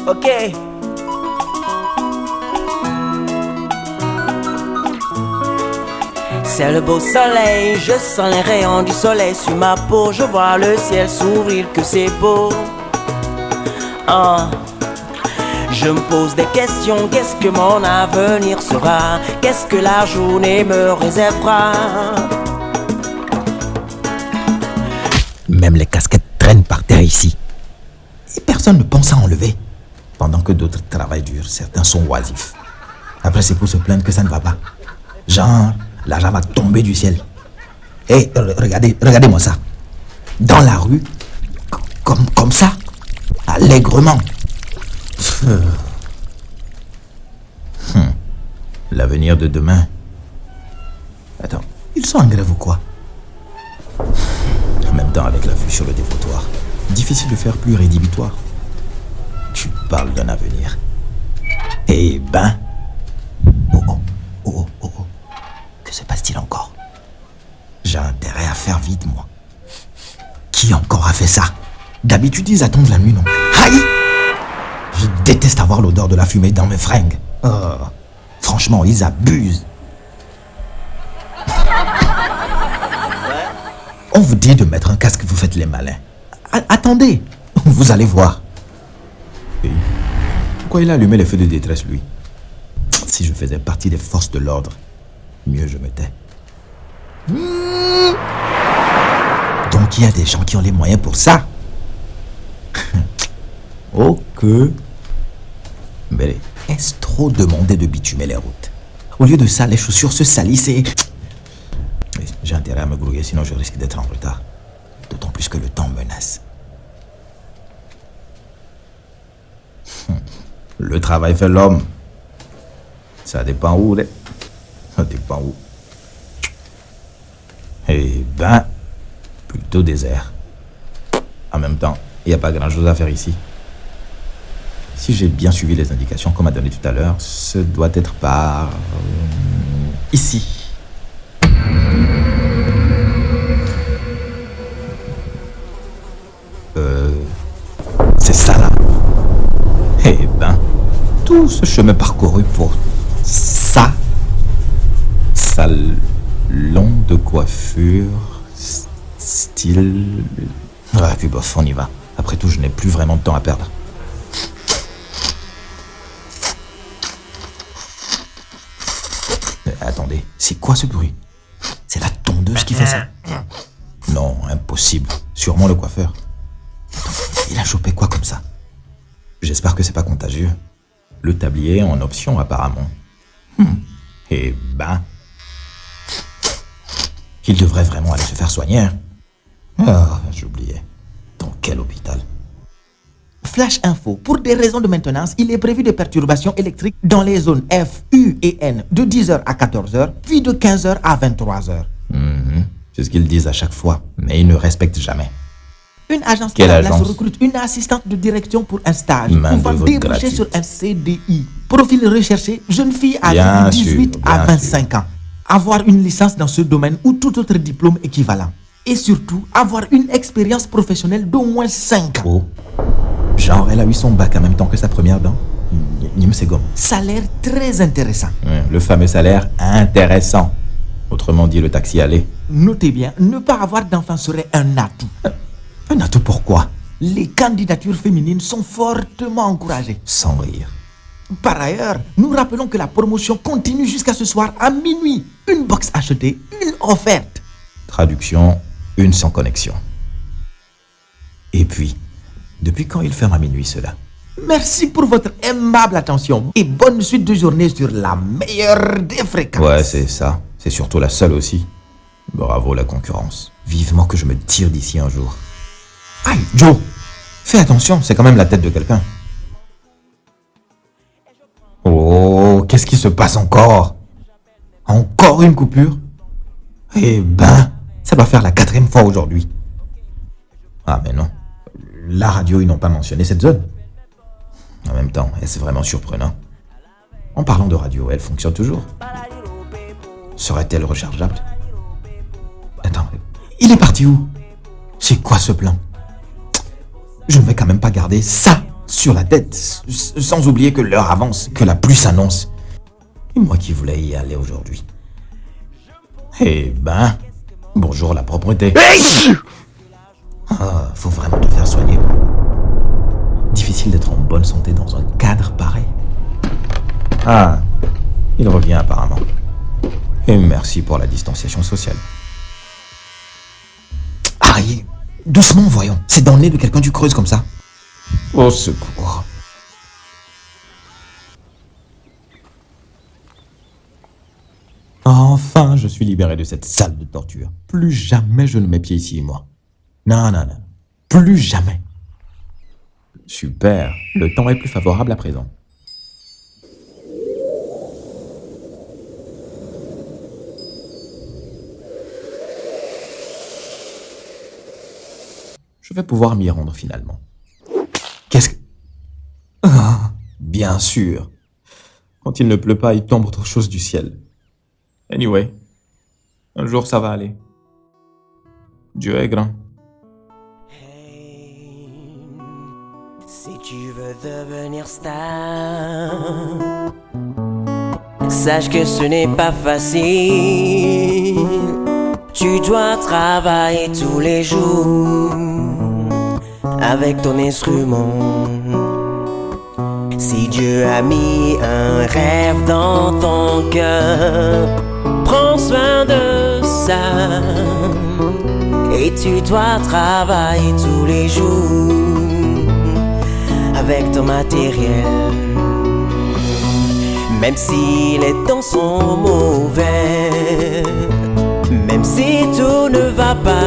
Ok. C'est le beau soleil, je sens les rayons du soleil sur ma peau. Je vois le ciel s'ouvrir, que c'est beau. Je me pose des questions, qu'est-ce que mon avenir sera? Qu'est-ce que la journée me réservera? Même les casquettes traînent par terre ici. Et personne ne pense à enlever. Pendant que d'autres travaillent dur, certains sont oisifs. Après, c'est pour se plaindre que ça ne va pas. Genre, l'argent va tomber du ciel. Et regardez-moi ça. Dans la rue, comme ça, allègrement. L'avenir de demain. Attends, ils sont en grève ou quoi? En même temps, avec la vue sur le dépotoir, difficile de faire plus rédhibitoire. Tu parles d'un avenir. Eh ben... Oh. Que se passe-t-il encore? J'ai intérêt à faire vite, moi. Qui encore a fait ça? D'habitude, ils attendent la nuit, non? Aïe! Je déteste avoir l'odeur de la fumée dans mes fringues. Franchement, ils abusent. On vous dit de mettre un casque, vous faites les malins. Attendez, vous allez voir. Et pourquoi il a allumé les feux de détresse, lui? Si je faisais partie des forces de l'ordre, mieux je me tais. Donc il y a des gens qui ont les moyens pour ça. Ok. Mais est-ce trop demandé de bitumer les routes? Au lieu de ça, les chaussures se salissent et... J'ai intérêt à me grouiller, sinon je risque d'être en retard. D'autant plus que le temps menace. Le travail fait l'homme. Ça dépend où, ça dépend où. Eh ben, plutôt désert. En même temps, il n'y a pas grand-chose à faire ici. Si j'ai bien suivi les indications qu'on m'a données tout à l'heure, ce doit être par... ici. C'est ça là. Eh ben, tout ce chemin parcouru pour ça. Salon de coiffure, style... Ah, puis bof, on y va. Après tout, je n'ai plus vraiment de temps à perdre. Attendez, c'est quoi ce bruit? C'est la tondeuse qui fait ça? Non, impossible. Sûrement le coiffeur. Attends, il a chopé quoi comme ça? J'espère que c'est pas contagieux. Le tablier en option apparemment. Eh ben... Il devrait vraiment aller se faire soigner. Ah, j'oubliais. Dans quel hôpital? Flash info. Pour des raisons de maintenance, il est prévu des perturbations électriques dans les zones F, U et N de 10h à 14h, puis de 15h à 23h. C'est ce qu'ils disent à chaque fois, mais ils ne respectent jamais. Une agence de la place recrute une assistante de direction pour un stage. Pouvant déboucher sur un CDI. Profil recherché, jeune fille âgée de 18 à 25 ans. Avoir une licence dans ce domaine ou tout autre diplôme équivalent. Et surtout, avoir une expérience professionnelle d'au moins 5 ans. Oh. Genre, elle a eu son bac en même temps que sa première dent. Nîmes, c'est gomme. Salaire très intéressant. Le fameux salaire intéressant. Autrement dit, le taxi allait. Notez bien, ne pas avoir d'enfant serait un atout. Un atout pourquoi? Les candidatures féminines sont fortement encouragées. Sans rire. Par ailleurs, nous rappelons que la promotion continue jusqu'à ce soir à minuit. Une box achetée, une offerte. Traduction, une sans connexion. Et puis, depuis quand il ferme à minuit cela? Merci pour votre aimable attention et bonne suite de journée sur la meilleure des fréquences. Ouais, c'est ça. C'est surtout la seule aussi. Bravo la concurrence. Vivement que je me tire d'ici un jour. Aïe, Joe, fais attention, c'est quand même la tête de quelqu'un. Oh, qu'est-ce qui se passe encore? Encore une coupure? Eh ben, ça va faire la 4e fois aujourd'hui. Ah mais non, la radio, ils n'ont pas mentionné cette zone. En même temps, est-ce vraiment surprenant? En parlant de radio, elle fonctionne toujours. Serait-elle rechargeable? Attends, il est parti où? C'est quoi ce plan? je ne vais quand même pas garder ça sur la tête, sans oublier que l'heure avance, que la pluie s'annonce. Et moi qui voulais y aller aujourd'hui. Eh ben, bonjour la propreté. Ah, faut vraiment te faire soigner. Difficile d'être en bonne santé dans un cadre pareil. Ah, il revient apparemment. Et merci pour la distanciation sociale. Harry, doucement, voyons. C'est dans le nez de quelqu'un tu creuses comme ça. Au secours. Enfin, je suis libéré de cette salle de torture. Plus jamais je ne mets pied ici, moi. Non, non, non. Plus jamais. Super. Le temps est plus favorable à présent. Je vais pouvoir m'y rendre finalement. Qu'est-ce que... Ah, bien sûr. Quand il ne pleut pas, il tombe autre chose du ciel. Anyway, un jour ça va aller. Dieu est grand. Hey, si tu veux devenir star, sache que ce n'est pas facile. Tu dois travailler tous les jours avec ton instrument. Si Dieu a mis un rêve dans ton cœur, prends soin de ça. Et tu dois travailler tous les jours avec ton matériel. Même si les temps sont mauvais, même si tout ne va pas